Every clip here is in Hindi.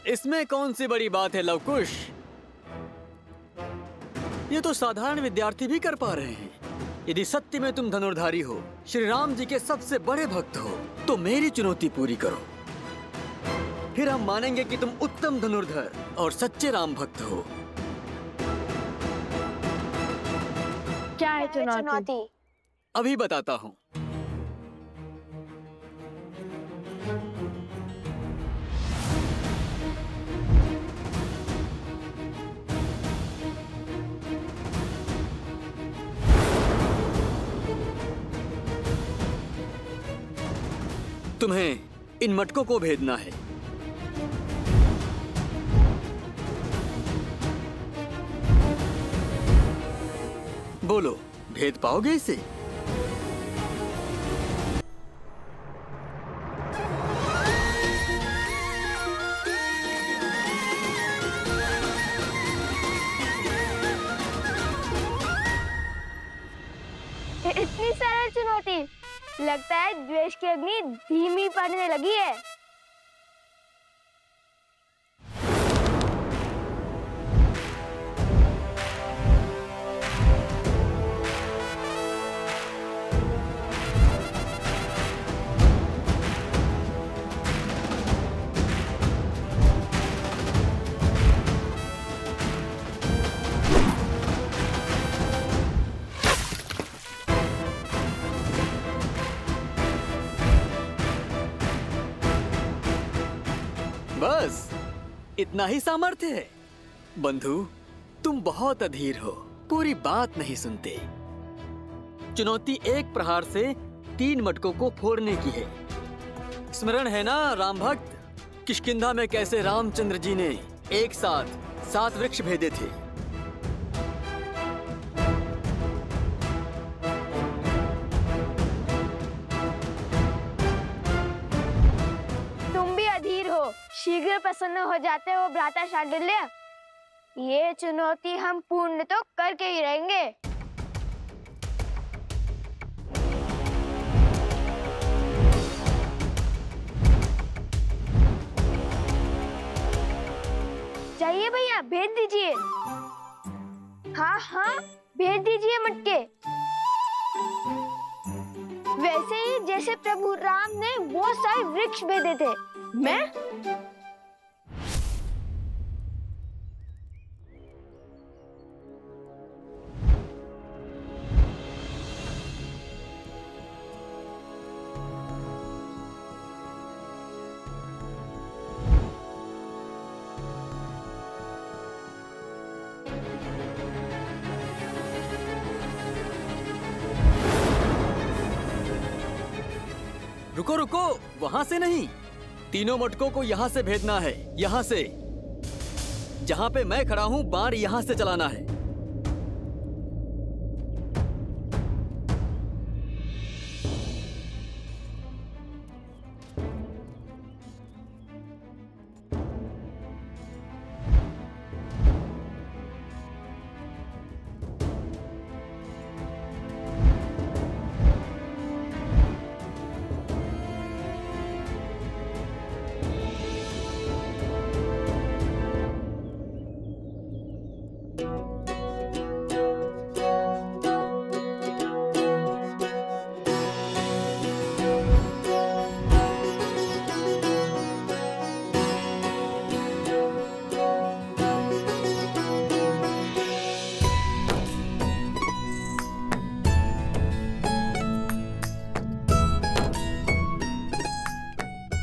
इसमें कौन सी बड़ी बात है लवकुश? ये तो साधारण विद्यार्थी भी कर पा रहे हैं। यदि सत्य में तुम धनुर्धारी हो, श्री राम जी के सबसे बड़े भक्त हो, तो मेरी चुनौती पूरी करो। फिर हम मानेंगे कि तुम उत्तम धनुर्धर और सच्चे राम भक्त हो। क्या है चुनौती? अभी बताता हूँ। तुम्हें इन मटकों को भेदना है। बोलो, भेद पाओगे इसे? इतनी सरल चुनौती? लगता है द्वेष की अग्नि धीमी पड़ने लगी है। बस इतना ही सामर्थ्य है? बंधु, तुम बहुत अधीर हो, पूरी बात नहीं सुनते। चुनौती एक प्रहार से 3 मटकों को फोड़ने की है। स्मरण है ना राम भक्त, किष्किंधा में कैसे रामचंद्र जी ने एक साथ 7 वृक्ष भेदे थे। शीघ्र प्रसन्न हो जाते हो भ्राता शांडिल्य। ये चुनौती हम पूर्ण तो करके ही रहेंगे। चाहिए भैया, भेज दीजिए। हाँ हाँ, भेज दीजिए मटके। वैसे ही जैसे प्रभु राम ने बहुत सारे वृक्ष भेदे थे। मैं रुको रुको, वहां से नहीं, तीनों मटकों को यहाँ से भेजना है। यहाँ से, जहाँ पे मैं खड़ा हूँ, बाण यहाँ से चलाना है।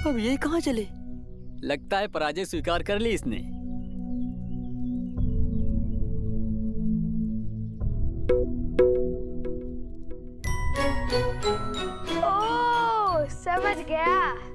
अब ये कहाँ चले? लगता है पराजय स्वीकार कर ली इसने। ओह, समझ गया।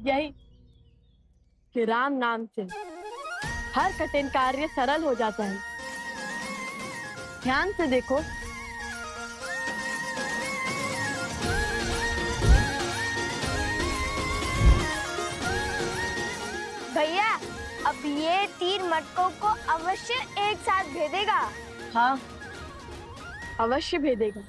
यही कि राम नाम से हर कठिन कार्य सरल हो जाता है। ध्यान से देखो। भैया अब ये 3 मटकों को अवश्य एक साथ भेदेगा। हाँ, अवश्य भेदेगा।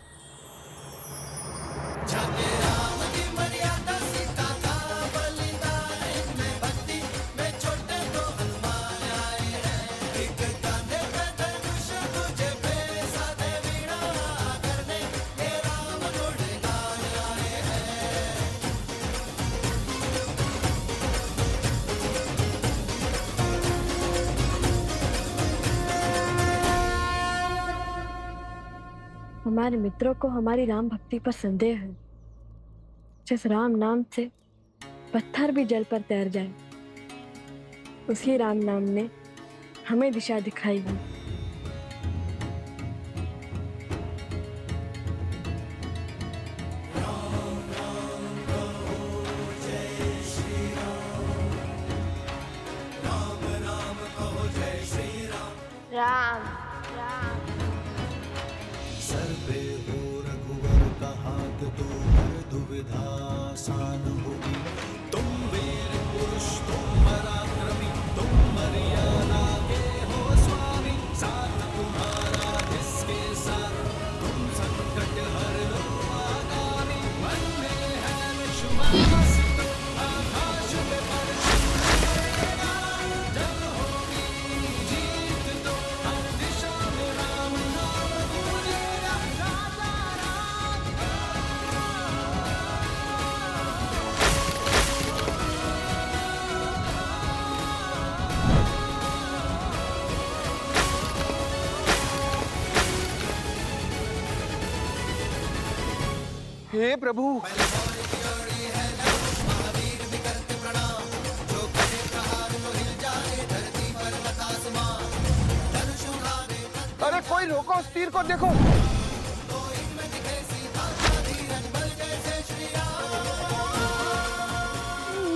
हमारे मित्रों को हमारी राम भक्ति पर संदेह है। जिस राम नाम से पत्थर भी जल पर तैर जाए, उसी राम नाम ने हमें दिशा दिखाई है। राम सर पे हो रघुवर का हाथ तो हर दुविधा आसान होगी। तुम वीर पुरुष, तुम पराक्रमी, तुम मर्यादा के हो स्वामी। साथ तुम्हारा जिसके साथ तुम संकट हर लो आगामी। मन में है विश्वास तो आकाश में वर्षा करेगा। जब होगी जीत तो हर दिशा में राम नाम गूंजेगा। राजा राम हे प्रभु, अरे कोई रोको उस तीर को, देखो।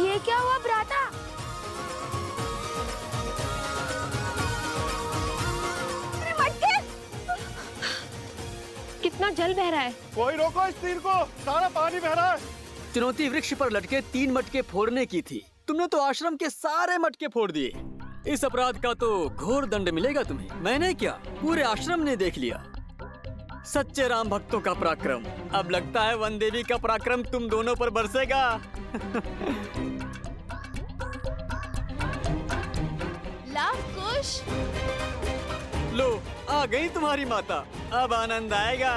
ये क्या हुआ भ्राता? अरे मटके! कितना जल बह रहा है। कोई रोको इस तीर को, सारा पानी बह रहा है। चुनौती वृक्ष पर लटके 3 मटके फोड़ने की थी। तुमने तो आश्रम के सारे मटके फोड़ दिए। इस अपराध का तो घोर दंड मिलेगा तुम्हें। मैंने क्या, पूरे आश्रम ने देख लिया। सच्चे राम भक्तों का पराक्रम। अब लगता है वन देवी का पराक्रम तुम दोनों पर बरसेगा। लव कुश, लो, आ गई तुम्हारी माता। अब आनंद आएगा।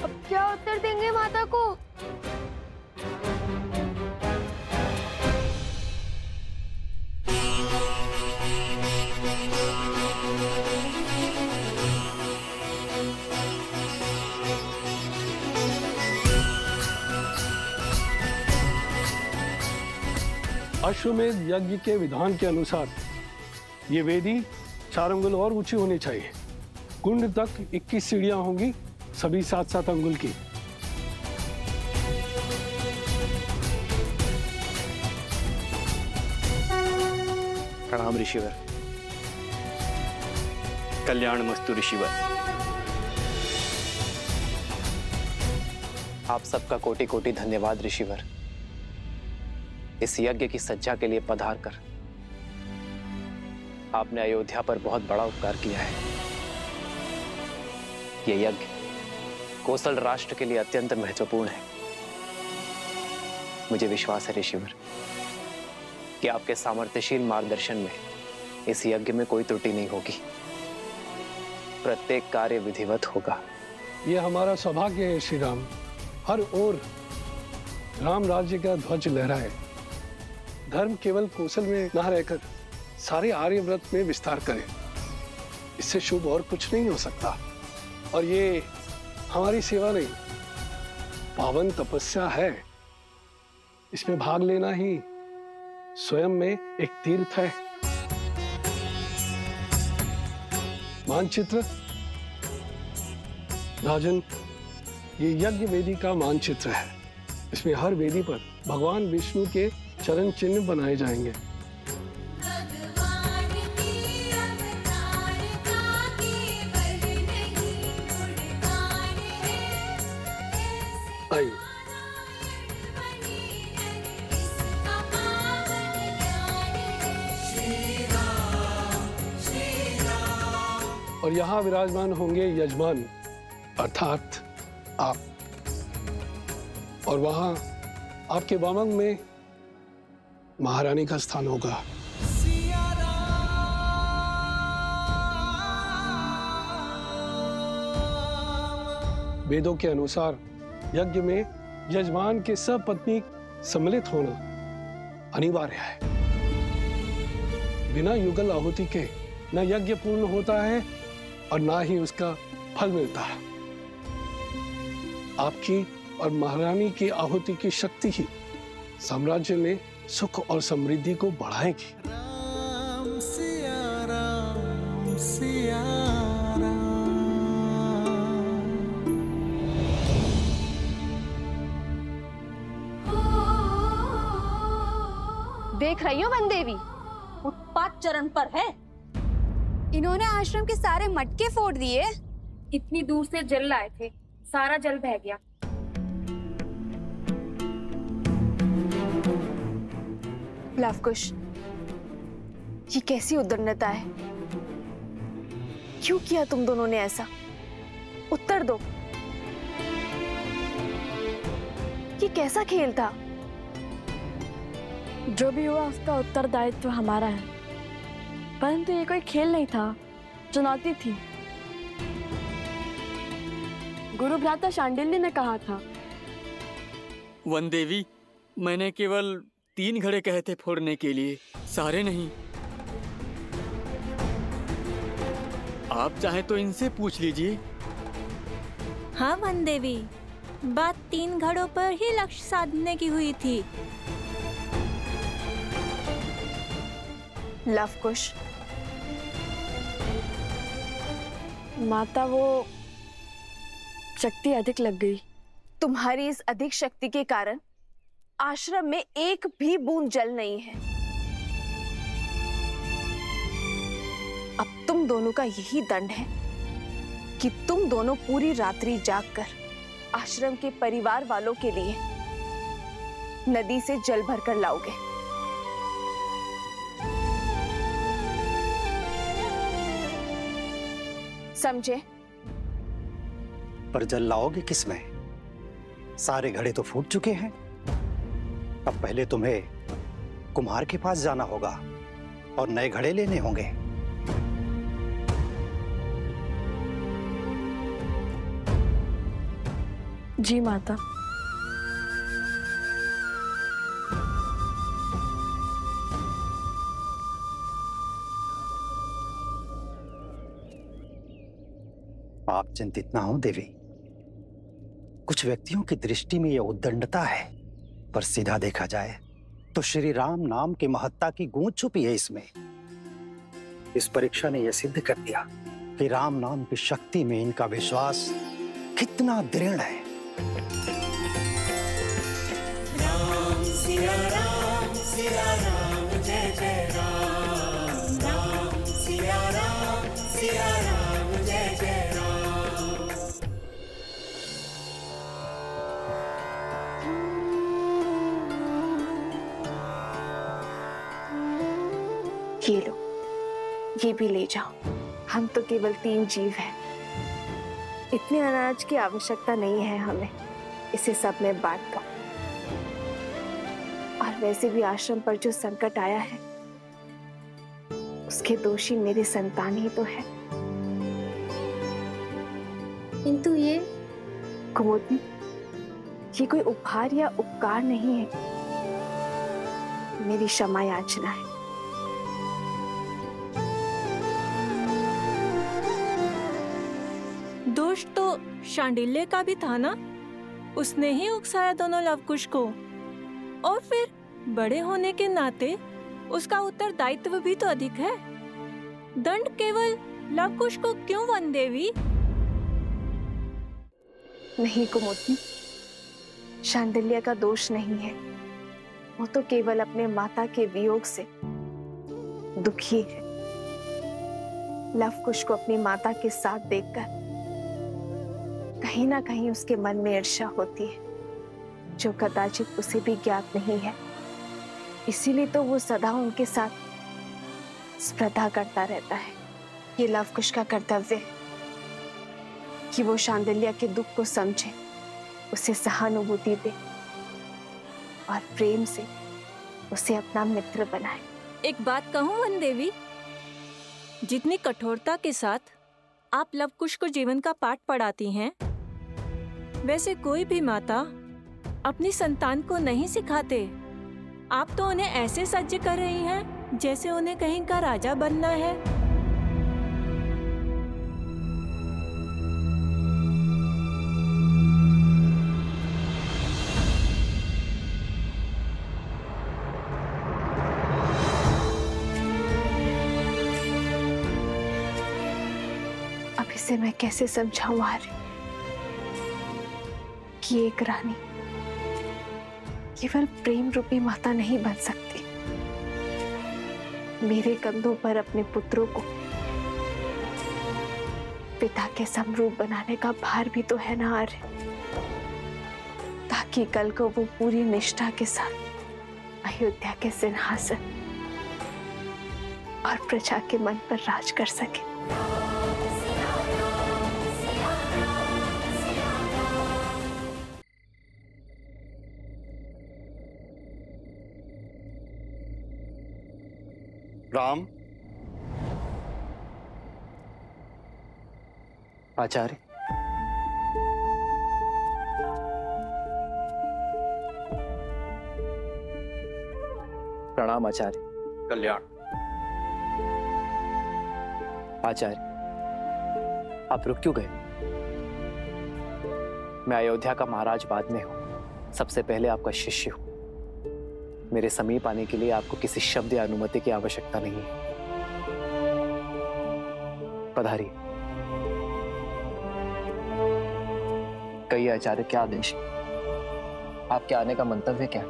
अब क्या उत्तर देंगे माता को? अश्वमेध यज्ञ के विधान के अनुसार ये वेदी 4 अंगुल और ऊंची होनी चाहिए। कुंड तक 21 सीढ़ियां होंगी, सभी 7-7 अंगुल की। प्रणाम ऋषिवर। कल्याण मस्तु ऋषिवर। आप सबका कोटि कोटि धन्यवाद ऋषिवर। इस यज्ञ की सज्जा के लिए पधार कर आपने अयोध्या पर बहुत बड़ा उपकार किया है। ये यज्ञ कौशल राष्ट्र के लिए अत्यंत महत्वपूर्ण है। मुझे विश्वास है ऋषिवर कि आपके सामर्थ्यशील मार्गदर्शन में इस यज्ञ में कोई त्रुटि नहीं होगी। प्रत्येक कार्य विधिवत होगा। ये हमारा सौभाग्य है श्री राम। हर ओर राम राज्य का ध्वज लहराए। धर्म केवल कौशल में न रहकर सारे आर्यव्रत में विस्तार करे। इससे शुभ और कुछ नहीं हो सकता। और ये हमारी सेवा नहीं, पावन तपस्या है। इसमें भाग लेना ही स्वयं में एक तीर्थ है। मानचित्र राजन, ये यज्ञ वेदी का मानचित्र है। इसमें हर वेदी पर भगवान विष्णु के चरण चिन्ह बनाए जाएंगे। आइए। और यहाँ विराजमान होंगे यजमान अर्थात आप, और वहां आपके वामंग में महारानी का स्थान होगा। वेदों के अनुसार यज्ञ में यजमान के सपत्नी सम्मिलित होना अनिवार्य है। बिना युगल आहुति के न यज्ञ पूर्ण होता है और ना ही उसका फल मिलता है। आपकी और महारानी की आहुति की शक्ति ही साम्राज्य में सुख और समृद्धि को बढ़ाएगी। राम सिया राम सिया राम। देख रही हो वन देवी, उत्पात चरण पर है। इन्होंने आश्रम के सारे मटके फोड़ दिए। इतनी दूर से जल लाए थे, सारा जल बह गया। लवकुश, ये कैसी उद्दंडता है? क्यों किया तुम दोनों ने ऐसा? उत्तर दो। ये कैसा खेल था? जो भी हुआ उसका उत्तरदायित्व हमारा है, परंतु ये कोई खेल नहीं था, चुनौती थी। गुरु भ्राता शांडिल्य ने कहा था। वन देवी, मैंने केवल 3 घड़े कहे थे फोड़ने के लिए, सारे नहीं। आप चाहे तो इनसे पूछ लीजिए। हाँ वन देवी, बात 3 घड़ों पर ही लक्ष्य साधने की हुई थी। लवकुश, माता वो शक्ति अधिक लग गई। तुम्हारी इस अधिक शक्ति के कारण आश्रम में एक भी बूंद जल नहीं है। अब तुम दोनों का यही दंड है कि तुम दोनों पूरी रात्रि जागकर आश्रम के परिवार वालों के लिए नदी से जल भरकर लाओगे। समझे? पर जल लाओगे किसमें? सारे घड़े तो फूट चुके हैं। अब पहले तुम्हें कुम्हार के पास जाना होगा और नए घड़े लेने होंगे। जी माता। आप चिंतित ना हो देवी। कुछ व्यक्तियों की दृष्टि में यह उद्दंडता है, पर सीधा देखा जाए तो श्री राम नाम की महत्ता की गूंज छुपी है इसमें। इस परीक्षा ने यह सिद्ध कर दिया कि राम नाम की शक्ति में इनका विश्वास कितना दृढ़ है। राम सिया राम जय जय राम। राम सिया राम जय जय राम। ये लो, ये भी ले जाओ। हम तो केवल 3 जीव हैं। इतने अनाज की आवश्यकता नहीं है हमें, इसे सब में बांट दो। और वैसे भी आश्रम पर जो संकट आया है उसके दोषी मेरी संतान ही तो है। किंतु ये कुमुदनी, ये कोई उपहार या उपकार नहीं है, मेरी क्षमा याचना है। दोष तो शांडिल्य का भी था ना, उसने ही उकसाया दोनों लवकुश को, और फिर बड़े होने के नाते उसका उत्तरदायित्व भी तो अधिक है। दंड केवल लवकुश को क्यों वन देवी? नहीं कुमुदनी, शांडिल्य का दोष नहीं है, वो तो केवल अपने माता के वियोग से दुखी है। लवकुश को अपनी माता के साथ देखकर कहीं ना कहीं उसके मन में ईर्ष्या होती है, जो कदाचित उसे भी ज्ञात नहीं है। इसीलिए तो वो सदा उनके साथ स्पर्धा करता रहता है। ये लवकुश का कर्तव्य है कि वो शांडिल्य के दुख को समझे, उसे सहानुभूति दे और प्रेम से उसे अपना मित्र बनाए। एक बात कहूं वन देवी, जितनी कठोरता के साथ आप लवकुश को जीवन का पाठ पढ़ाती हैं, वैसे कोई भी माता अपनी संतान को नहीं सिखाते। आप तो उन्हें ऐसे सज्ज कर रही हैं जैसे उन्हें कहीं का राजा बनना है। अब इसे मैं कैसे समझाऊं आर्य कि एक रानी केवल प्रेम रूपी माता नहीं बन सकती। मेरे कंधों पर अपने पुत्रों को पिता के समरूप बनाने का भार भी तो है ना आर्य, ताकि कल को वो पूरी निष्ठा के साथ अयोध्या के सिंहासन और प्रजा के मन पर राज कर सके। राम। आचार्य, प्रणाम आचार्य। कल्याण। आचार्य, आप रुक क्यों गए? मैं अयोध्या का महाराज बाद में हूं, सबसे पहले आपका शिष्य हूं। मेरे समीप आने के लिए आपको किसी शब्द या अनुमति की आवश्यकता नहीं है। पधारिए। कहिए आचार्य, क्या आदेश? आपके आने का मंतव्य क्या है?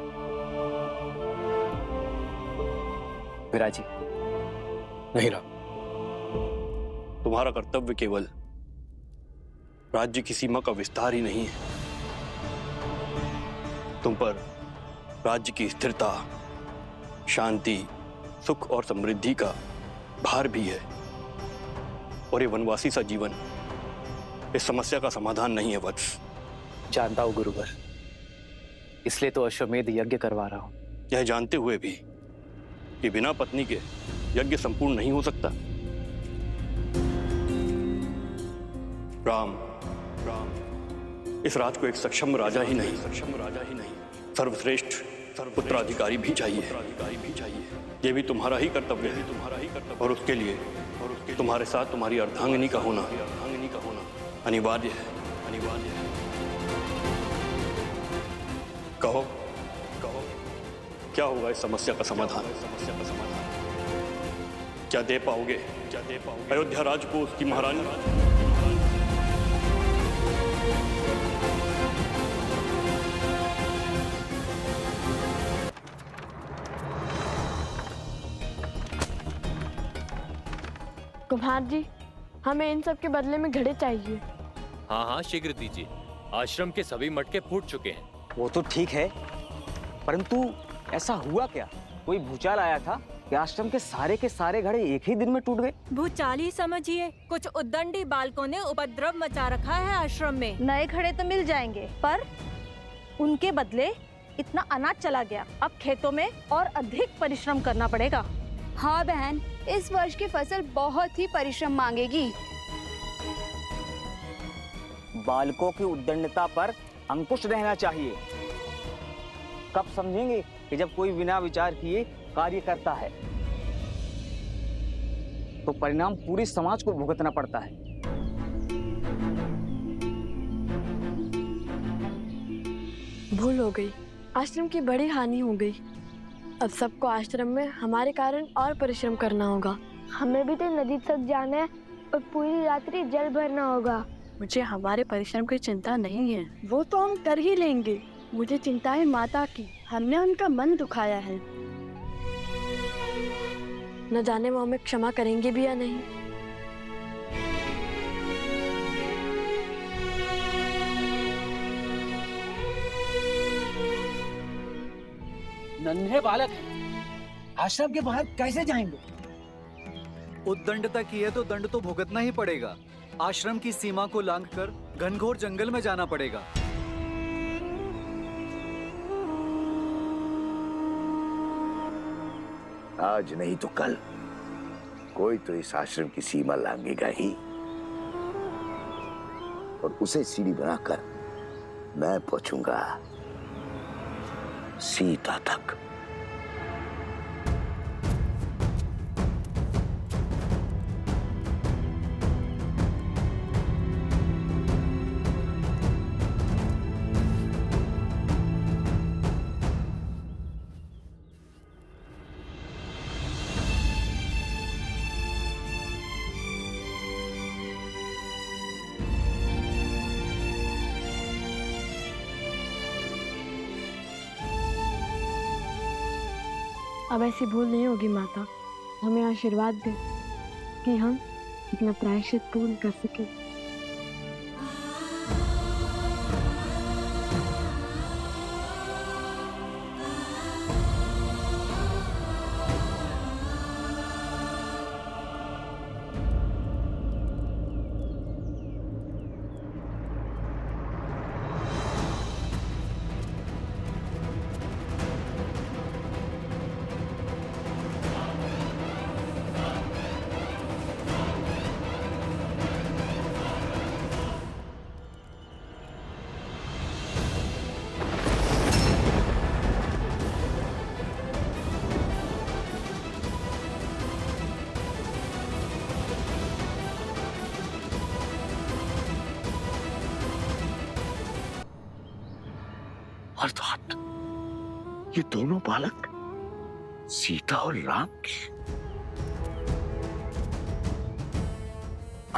विराजी। नहीं राम, तुम्हारा कर्तव्य केवल राज्य की सीमा का विस्तार ही नहीं है, तुम पर राज्य की स्थिरता, शांति, सुख और समृद्धि का भार भी है। और ये वनवासी सा जीवन इस समस्या का समाधान नहीं है वत्स। जानता हूं गुरुवर, इसलिए तो अश्वमेध यज्ञ करवा रहा हूं। यह जानते हुए भी कि बिना पत्नी के यज्ञ संपूर्ण नहीं हो सकता। राम, इस राज को एक सक्षम राजा ही नहीं, सर्वश्रेष्ठ पुत्राधिकारी भी चाहिए। यह भी तुम्हारा ही कर्तव्य है, और उसके लिए तुम्हारे साथ तुम्हारी अर्धांगिनी का होना अनिवार्य है। कहो, क्या होगा इस समस्या का समाधान? क्या दे पाओगे अयोध्या राज को उसकी महारानी? कुम्हार जी, हमें इन सब के बदले में घड़े चाहिए। हाँ हाँ, शीघ्र दीजिए। आश्रम के सभी मटके फूट चुके हैं। वो तो ठीक है, परंतु ऐसा हुआ क्या? कोई भूचाल आया था कि आश्रम के सारे घड़े एक ही दिन में टूट गए? भूचाल ही समझिए। कुछ उद्दंडी बालकों ने उपद्रव मचा रखा है आश्रम में। नए घड़े तो मिल जाएंगे, पर उनके बदले इतना अनाज चला गया। अब खेतों में और अधिक परिश्रम करना पड़ेगा। हाँ बहन, इस वर्ष की फसल बहुत ही परिश्रम मांगेगी। बालकों की उद्दंडता पर अंकुश रहना चाहिए। कब समझेंगे कि जब कोई बिना विचार किए कार्य करता है तो परिणाम पूरे समाज को भुगतना पड़ता है। भूल हो गई, आश्रम की बड़ी हानि हो गई। अब सबको आश्रम में हमारे कारण और परिश्रम करना होगा। हमें भी तो नदी तक जाना है और पूरी रात्रि जल भरना होगा। मुझे हमारे परिश्रम की चिंता नहीं है, वो तो हम कर ही लेंगे। मुझे चिंता है माता की, हमने उनका मन दुखाया है। न जाने वो हमें क्षमा करेंगे भी या नहीं। नन्हे बालक आश्रम के बाहर कैसे जाएंगे? उद्दंडता की है तो दंड तो भुगतना ही पड़ेगा। आश्रम की सीमा को लांघकर घनघोर जंगल में जाना पड़ेगा। आज नहीं तो कल कोई तो इस आश्रम की सीमा लांघेगा ही, और उसे सीढ़ी बनाकर मैं पहुंचूंगा सीता तक। अब ऐसी भूल नहीं होगी माता, हमें आशीर्वाद दे कि हम अपना प्रायश्चित पूर्ण कर सके। अर्थात ये दोनों बालक सीता और राम के।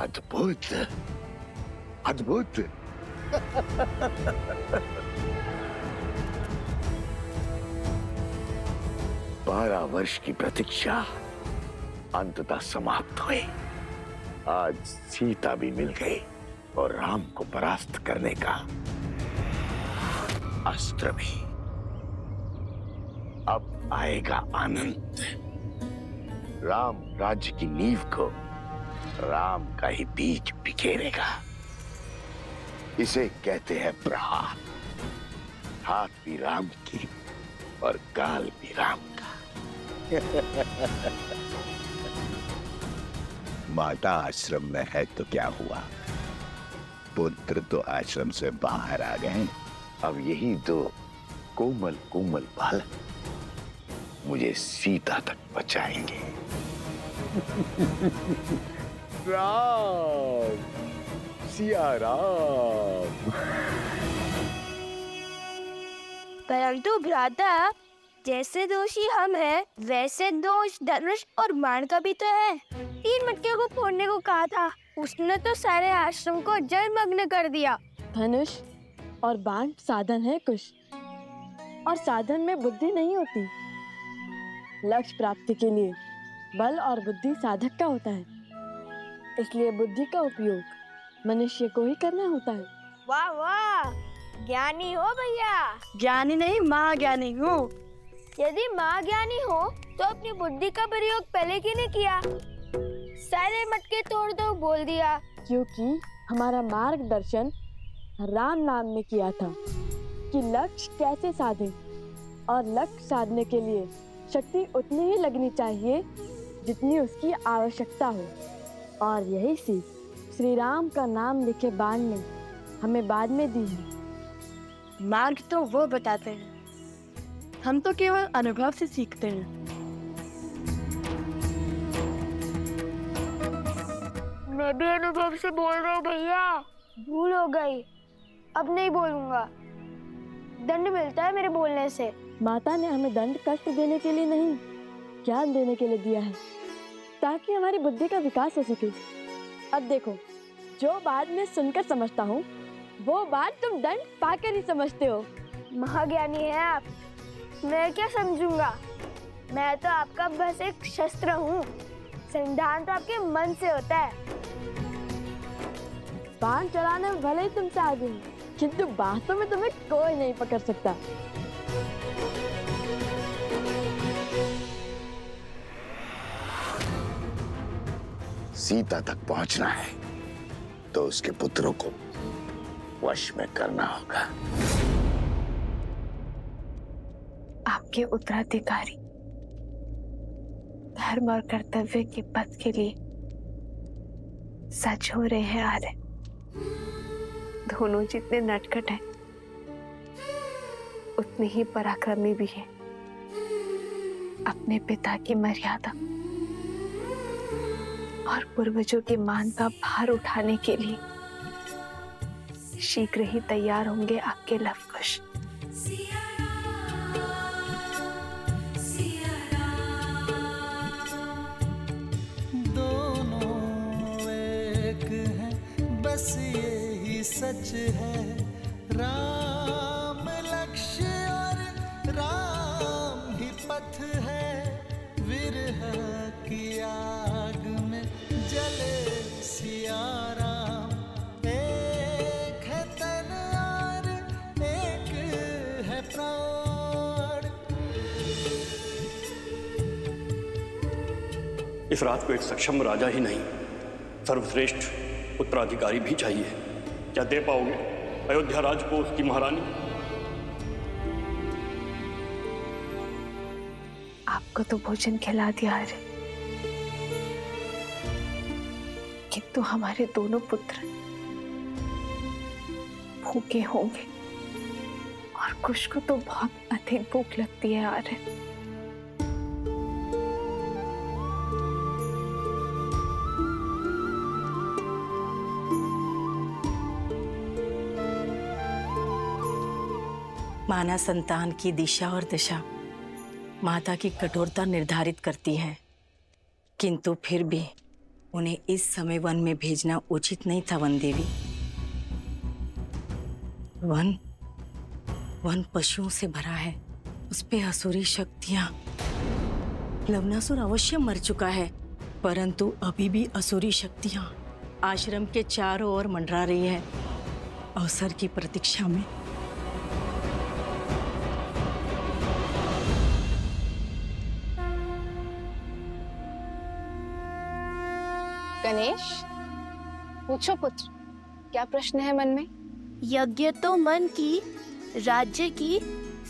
अद्भुत, अद्भुत। 12 वर्ष की प्रतीक्षा अंततः समाप्त हुई। आज सीता भी मिल गई और राम को परास्त करने का अस्त्र भी। अब आएगा आनंद। राम राज्य की नींव को राम का ही बीज बिखेरेगा। इसे कहते हैं प्रहार। हाथ भी राम की और काल भी राम का। माता आश्रम में है तो क्या हुआ, पुत्र तो आश्रम से बाहर आ गए। अब यही दो कोमल कोमल बालक मुझे सीता तक बचाएंगे। राम, सिया राम। परंतु भ्राता, जैसे दोषी हम हैं, वैसे दोष धनुष और बाण का भी तो है। 3 मटके को फोड़ने को कहा था, उसने तो सारे आश्रम को जलमग्न कर दिया। धनुष और बाण साधन है कुश, और साधन में बुद्धि नहीं होती। लक्ष्य प्राप्ति के लिए बल और बुद्धि साधक का होता है, इसलिए बुद्धि का उपयोग मनुष्य को ही करना होता है। वाह वाह, ज्ञानी हो भैया। ज्ञानी नहीं, महाज्ञानी हूँ। यदि महाज्ञानी हो तो अपनी बुद्धि का प्रयोग पहले क्यों नहीं किया? सारे मटके तोड़ दो बोल दिया। क्योंकि हमारा मार्गदर्शन राम नाम ने किया था कि लक्ष्य कैसे साधें, और लक्ष्य साधने के लिए शक्ति उतनी ही लगनी चाहिए जितनी उसकी आवश्यकता हो। और यही सीख श्री राम का नाम लिखे बाण ने हमें बाद में दी है। मार्ग तो वो बताते हैं, हम तो केवल अनुभव से सीखते हैं। मैं भी अनुभव से बोल रहा हूँ भैया। भूल हो गई, अब नहीं बोलूंगा। दंड मिलता है मेरे बोलने से। माता ने हमें दंड कष्ट देने के लिए नहीं, ज्ञान देने के लिए दिया है, ताकि हमारी बुद्धि का विकास हो सके। अब देखो, जो बात मैं सुनकर समझता हूँ वो बात तुम दंड पाकर ही समझते हो। महाज्ञानी हैं आप, मैं क्या समझूंगा? मैं तो आपका बस एक शस्त्र हूँ। संधान तो आपके मन से होता है। बाण चलाने में भले ही तुमसे आगे हूँ, किंतु वास्तव में तुम्हें कोई नहीं पकड़ सकता। सीता तक पहुंचना है तो उसके पुत्रों को वश में करना होगा। आपके उत्तराधिकारी धर्म और कर्तव्य के पथ के लिए सच हो रहे हैं आर्य। दोनों जितने नटखट हैं उतने ही पराक्रमी भी हैं। अपने पिता की मर्यादा और पूर्वजों के मान का भार उठाने के लिए शीघ्र ही तैयार होंगे आपके लवकुश। दोनों एक हैं, बस यही सच है। राम लक्ष्य और राम ही पथ है। विरह की आग में जले सिया राम। एक है तन और एक है प्राण। इस रात को एक सक्षम राजा ही नहीं, सर्वश्रेष्ठ उत्तराधिकारी भी चाहिए। क्या दे पाओगे अयोध्या राज को उसकी महारानी? आपको तो भोजन खिला दिया है, किंतु हमारे दोनों पुत्र भूखे होंगे और कुश को तो बहुत अधिक भूख लगती है आर्य। माना संतान की दिशा और दशा माता की कठोरता निर्धारित करती है, किंतु फिर भी उन्हें इस समय वन में भेजना उचित नहीं था। वन देवी, वन पशुओं से भरा है, उस पे असुरी शक्तियां। लवनासुर अवश्य मर चुका है, परंतु अभी भी असुरी शक्तियां आश्रम के चारों ओर मंडरा रही है, अवसर की प्रतीक्षा में। गणेश, पूछो पुत्र, क्या प्रश्न है मन में? यज्ञ तो मन की, राज्य की,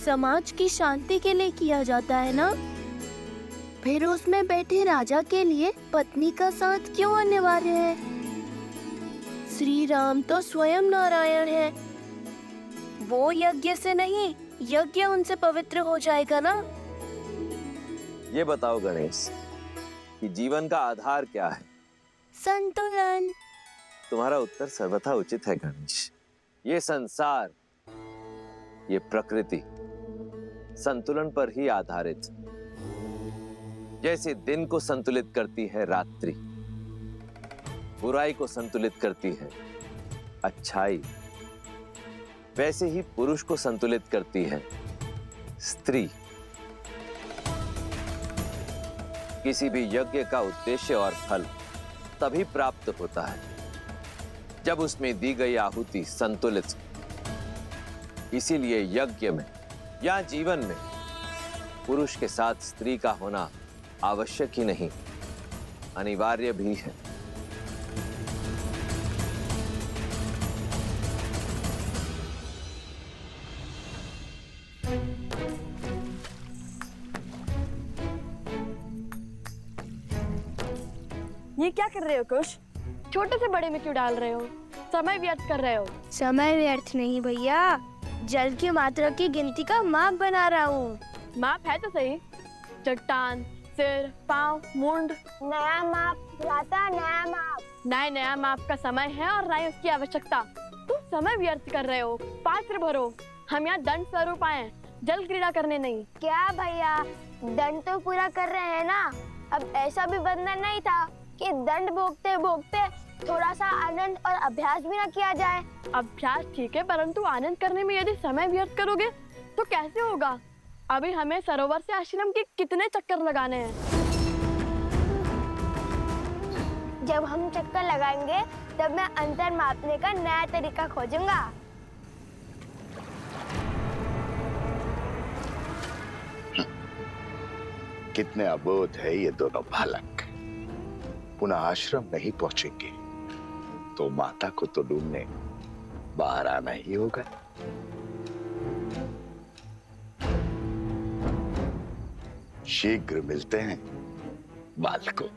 समाज की शांति के लिए किया जाता है ना? फिर उसमें बैठे राजा के लिए पत्नी का साथ क्यों अनिवार्य है? श्री राम तो स्वयं नारायण है, वो यज्ञ से नहीं, यज्ञ उनसे पवित्र हो जाएगा ना? ये बताओ गणेश कि जीवन का आधार क्या है? संतुलन। तुम्हारा उत्तर सर्वथा उचित है गणेश। ये संसार, ये प्रकृति संतुलन पर ही आधारित। जैसे दिन को संतुलित करती है रात्रि, बुराई को संतुलित करती है अच्छाई, वैसे ही पुरुष को संतुलित करती है स्त्री। किसी भी यज्ञ का उद्देश्य और फल तभी प्राप्त होता है जब उसमें दी गई आहुति संतुलित। इसीलिए यज्ञ में या जीवन में पुरुष के साथ स्त्री का होना आवश्यक ही नहीं, अनिवार्य भी है। ये क्या कर रहे हो कुश? छोटे से बड़े में क्यों डाल रहे हो? समय व्यर्थ कर रहे हो। समय व्यर्थ नहीं भैया, जल की मात्रा की गिनती का माप बना रहा हूँ। माप है तो सही, चट्टान, सिर, पाँव, मुंड। नया माप भ्राता, नया माप। नया माप का समय है और नई उसकी आवश्यकता। तुम समय व्यर्थ कर रहे हो। पात्र भरो, हम यहाँ दंड स्वरूप आए, जल क्रीड़ा करने नहीं। क्या भैया, दंड तो पूरा कर रहे हैं ना। अब ऐसा भी बंधन नहीं था कि दंड भोगते भोगते थोड़ा सा आनंद और अभ्यास भी ना किया जाए। अभ्यास ठीक है, परंतु आनंद करने में यदि समय व्यर्थ करोगे तो कैसे होगा? अभी हमें सरोवर से आश्रम के कितने चक्कर लगाने हैं। जब हम चक्कर लगाएंगे तब मैं अंतर मापने का नया तरीका खोजूंगा। कितने अबोध है ये दोनों बालक। पुनः आश्रम नहीं पहुंचेंगे तो माता को तो ढूंढने बाहर आना ही होगा। शीघ्र मिलते हैं बालकों।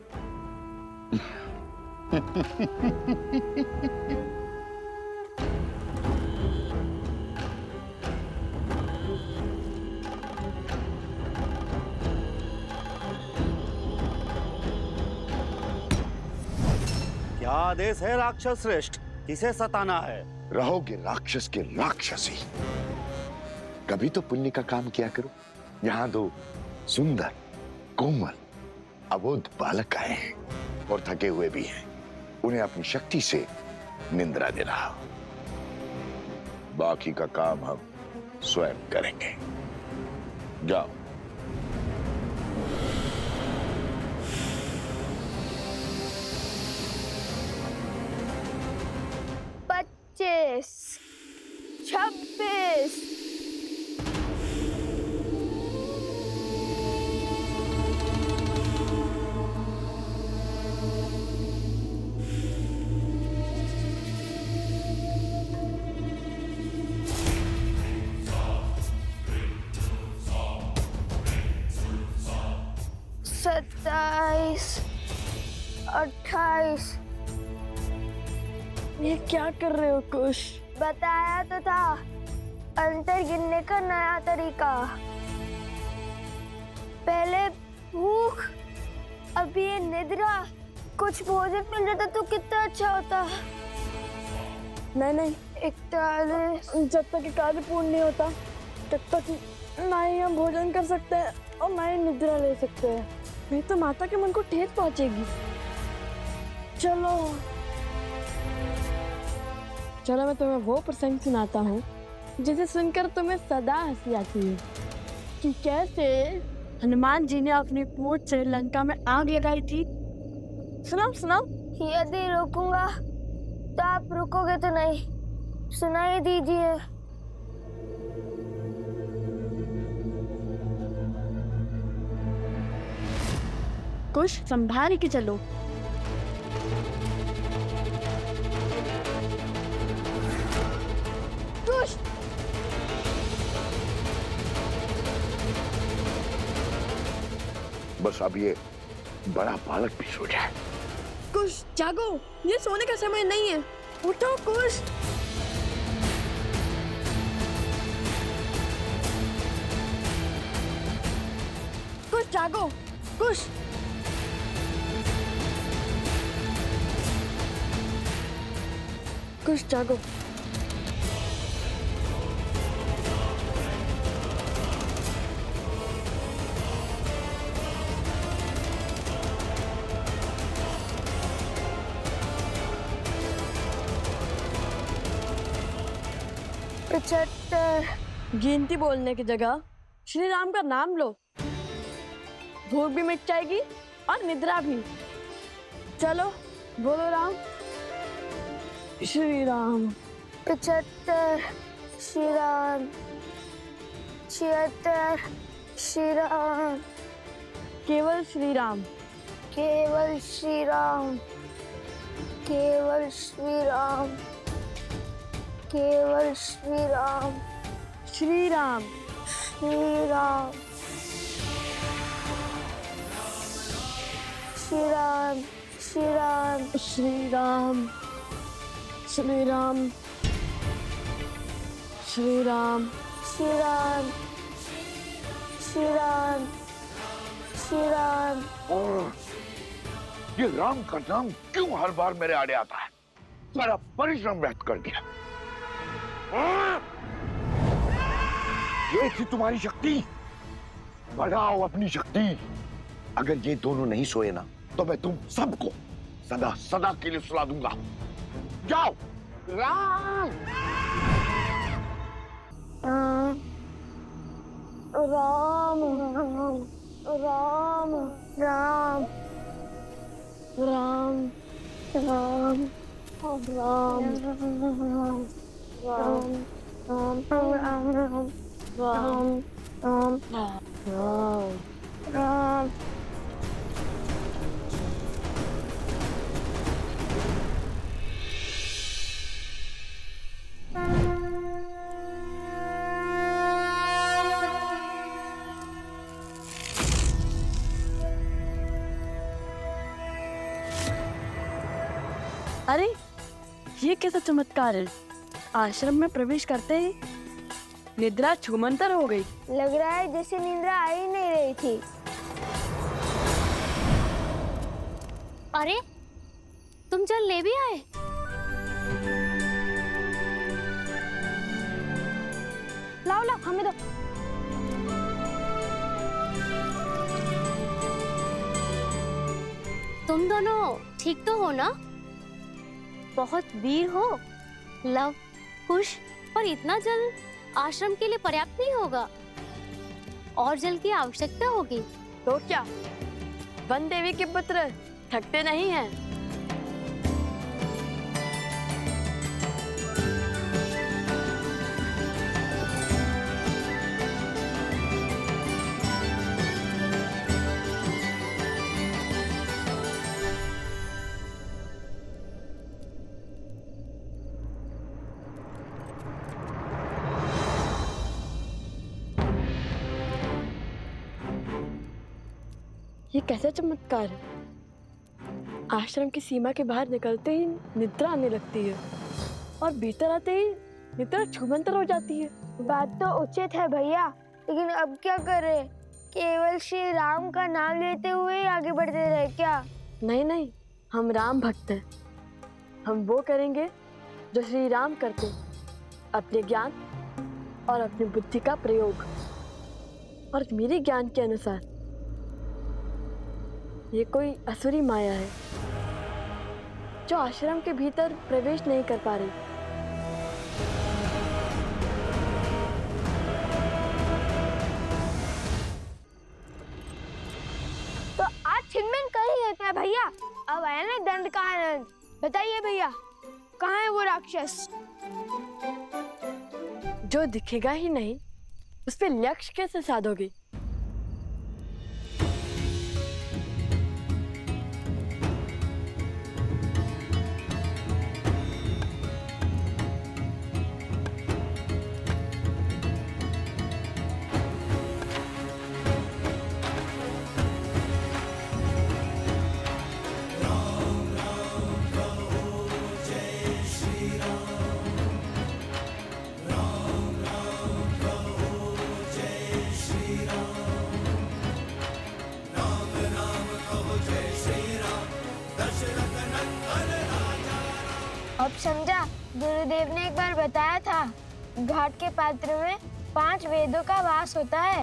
क्या आदेश है राक्षस श्रेष्ठ? किसे सताना है? रहोगे राक्षस के राक्षसी। कभी तो पुण्य का काम किया करो। यहाँ दो सुंदर कोमल अबोध बालक आए हैं और थके हुए भी हैं। उन्हें अपनी शक्ति से निंद्रा दे रहा हूं। बाकी का काम हम स्वयं करेंगे। जाओ। पच्चीस, 26, सत्ताईस, 28। ये क्या कर रहे हो कुश? बताया तो था, अंतर गिनने का नया तरीका। पहले भूख, अब ये निद्रा। कुछ भोजन मिल जाता तो कितना अच्छा होता। नहीं, 41। जब तक ये कार्य पूर्ण नहीं होता तब तक ना ही हम भोजन कर सकते हैं और ना ही निद्रा ले सकते हैं। नहीं तो माता के मन को ठेस पहुंचेगी। चलो मैं तुम्हें वो प्रसंग सुनाता हूँ जिसे सुनकर तुम्हें सदा हंसी आती है कि कैसे हनुमान जी ने अपनी पूंछ से लंका में आग लगाई थी। सुनाओ। यदि रोकूंगा तो आप रुकोगे तो नहीं। सुनाई दीजिए। कुछ संभाल के चलो। कुश, बस अब ये बड़ा बालक भी सो जाए। कुश जागो, ये सोने का समय नहीं है। उठो कुश। कुश जागो, कुश। कुश जागो। गिनती बोलने की जगह श्री राम का नाम लो। भूख भी मिट जाएगी और निद्रा भी। चलो बोलो राम। श्री राम। 75, श्री राम। 76, श्री राम। केवल श्री राम। केवल श्री राम। केवल श्री राम। केवल श्री राम। श्री राम। श्री राम। श्री राम। श्री राम। श्री राम। श्री राम। श्री राम। श्री राम। श्री राम। श्री राम। ये राम का नाम क्यों हर बार मेरे आड़े आता है? सारा परिश्रम व्यर्थ कर दिया। ये थी तुम्हारी शक्ति। बढ़ाओ अपनी शक्ति। अगर ये दोनों नहीं सोए ना तो मैं तुम सबको सदा सदा के लिए सुला दूंगा। जाओ। राम। राम राम राम राम राम राम राम राम। अरे ये कैसा चमत्कार है। आश्रम में प्रवेश करते ही निद्रा छूमंतर हो गई। लग रहा है जैसे निद्रा आ ही नहीं रही थी। अरे तुम जल ले भी आए? लाओ लाओ हमें दो। तुम दोनों ठीक तो हो ना? बहुत वीर हो। लव कुश, पर इतना जल आश्रम के लिए पर्याप्त नहीं होगा, और जल की आवश्यकता होगी। तो क्या वन देवी के पुत्र थकते नहीं हैं? ये कैसा चमत्कार है। आश्रम की सीमा के बाहर निकलते ही निद्रा आने लगती है और भीतर आते ही निद्रा छूमंतर हो जाती है। बात तो उचित है भैया, लेकिन अब क्या करें? केवल श्री राम का नाम लेते हुए ही आगे बढ़ते रहे क्या? नहीं नहीं, हम राम भक्त हैं। हम वो करेंगे जो श्री राम करते, अपने ज्ञान और अपनी बुद्धि का प्रयोग। और मेरे ज्ञान के अनुसार ये कोई असुरी माया है जो आश्रम के भीतर प्रवेश नहीं कर पा रही। तो आज छिनमिन कर ही लेते हैं भैया। अब आया ना दंड का आनंद। बताइए भैया, कहाँ है वो राक्षस? जो दिखेगा ही नहीं उस पे लक्ष्य कैसे साधोगे? अब समझा, गुरुदेव ने एक बार बताया था घाट के पात्र में 5 वेदों का वास होता है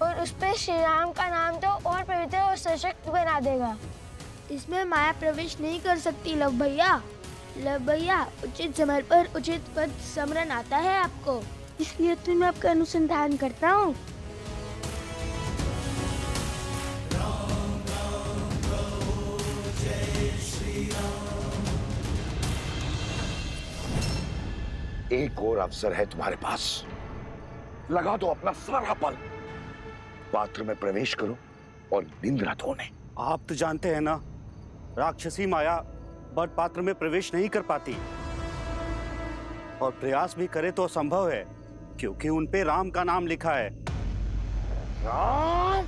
और उस पे श्री राम का नाम तो और पवित्र और सशक्त बना देगा। इसमें माया प्रवेश नहीं कर सकती लव भैया। लव भैया, उचित समय पर उचित पद स्मरण आता है आपको, इसलिए तो मैं आपका अनुसंधान करता हूँ। एक और अवसर है तुम्हारे पास, लगा दो अपना सारा बल, पात्र में प्रवेश करो और निंद्रा धोने। आप तो जानते हैं ना, राक्षसी माया बट पात्र में प्रवेश नहीं कर पाती, और प्रयास भी करे तो असंभव है क्योंकि उन पे राम का नाम लिखा है। राम